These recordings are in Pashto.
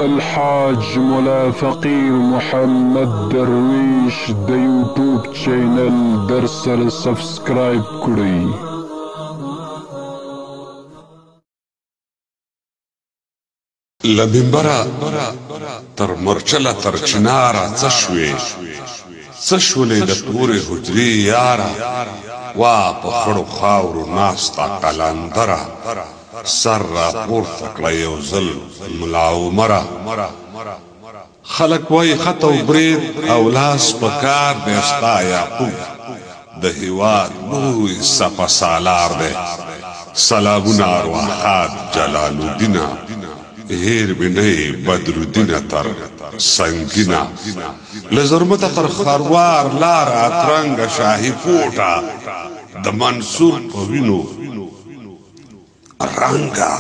الحاج ملا فقير محمد درویش د یوټیوب چینل در سره سبسکرایب کړئ. له منبره تر مرچله تر چناره څه شوې څه شولې د تورې حجرې یاره وا په خړو خاورو ناسته قلندره سر را پورته کړه یو ځل ملا عمره خلک وایي خط او برید او لاس په کار دی ستا یعقوب د هېواد لوی سپه سالار دی سلامونه ارواحات جلال الدینه هیر بینه بدرالدینه تر سنگینه لزرمته تر خروار لاره اترنګه شاهي کوټه د منصور په وینو رنګه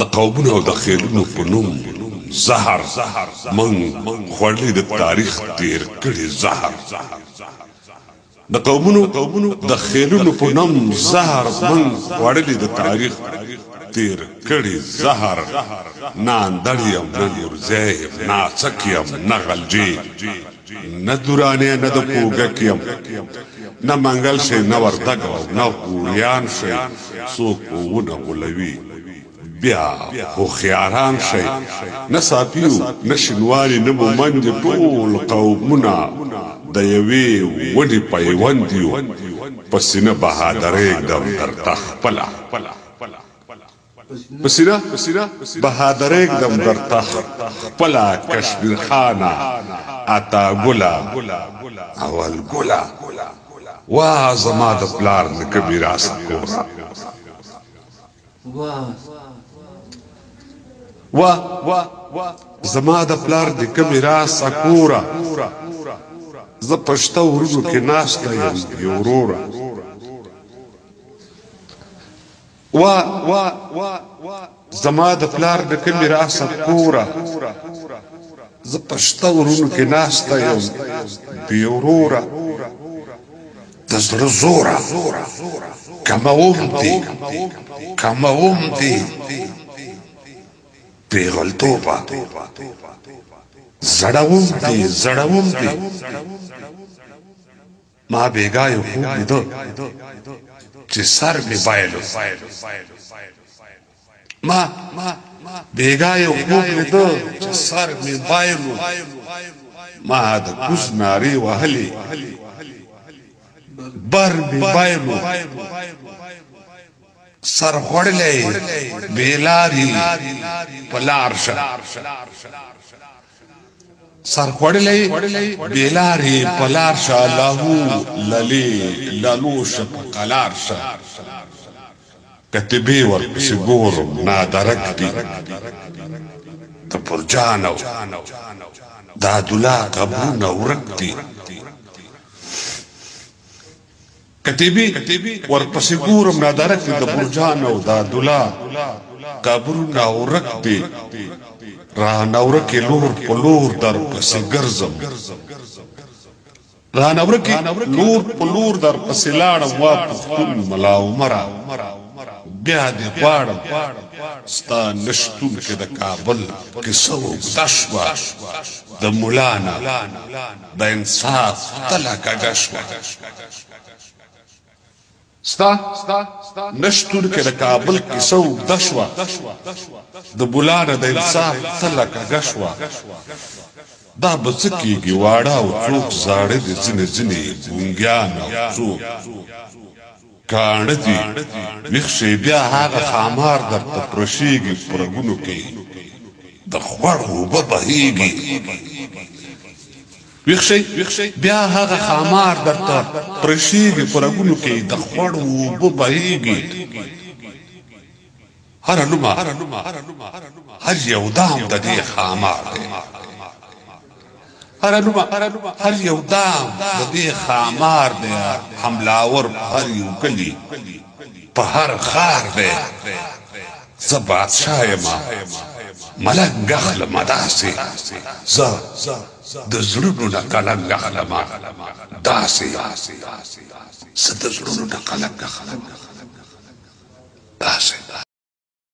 د قومونو او د خیلونو په نوم زهر من خوړلی د تاریخ تیر کړي زهر د قومونو د خیلونو په نوم زهر من خوړلی د تاریخ تیر کړي زهر نه اندړ یم نه نورځی یم نه څک یم نه غلجي نه دورانې نه د پوګک یم نه منګل شي نه وردګ او نه غوریان شي څوک ونه غولوي بیا هوښیاران شي نه صافیو نه شینواري نه مومند ټول قومونه د یوې ونې پیوند یو په سینه بهادرۍ ږدم درته خپله پسینا بهادرۍ ږدم درته خپله کشمیر خانه عطا ګله اول ګله وا زما د پلار نیکه میراث کوره وا زما د پلار نیکه میراث کوره زه پښته ورونو کې ناسته یم یو وروره وا زما د پلار نیکه میراث کوره زه پښته ورونو کې ناسته یم یو وروره د زړه زوره کموم دي پیغلتوبه زړوم دي ما بیګا یو خوب لیدو چې سر مې بایلو ما بیګا یو خوب لیدو چې سر مې بایلو ما د کوز نارې وهلې بر می بایلو سر خوڑلے بیلاری پلارشا سر خوڑلے بیلاری پلارشا لاہو للی لالوش پقلارشا کتبی ورپسی گورم نادرک دی تا پرجانو دادولا قبرون ورک دی کتیبی ورپسې ګورم نادرک دی د برجان او د عبدالله قبرونه ورک دی رانورکې لور په لور در پسې ګرځم رانورکې لور په لور در پسې لاړم وا پښتون ملا عمره بیا دې غواړم ستا نشتون کې د کابل کیسه اوږده شوه د مولانا د انصاف تله کږه شوه ستا نشتون کې د کابل کیسه اوږده شوه د مولانا د انصاف تله کږه شوه دا به څه کېږي واړه او څوک زاړه دي ځینې ګونګیان او څوک کاڼه دي ویښ شي بیا هغه خامار درته پرشېږي په رګونو کې د خوړ اوبه بهېږي ویښ شي بیا هغه خامار درته پرشېږي په رګونو کې د خوړ اوبه بهېږي هره نومه هر یو دام د دې خامار دی هر یو دام د دې خامار دی حملاور په هر یو کلي په هر ښار دی زه بادشاه یمه ملنګ اخلمه داسې زه د زړونو نه قلنګ اخلمه داسې زه د زړونو نه قلنګ اخلمه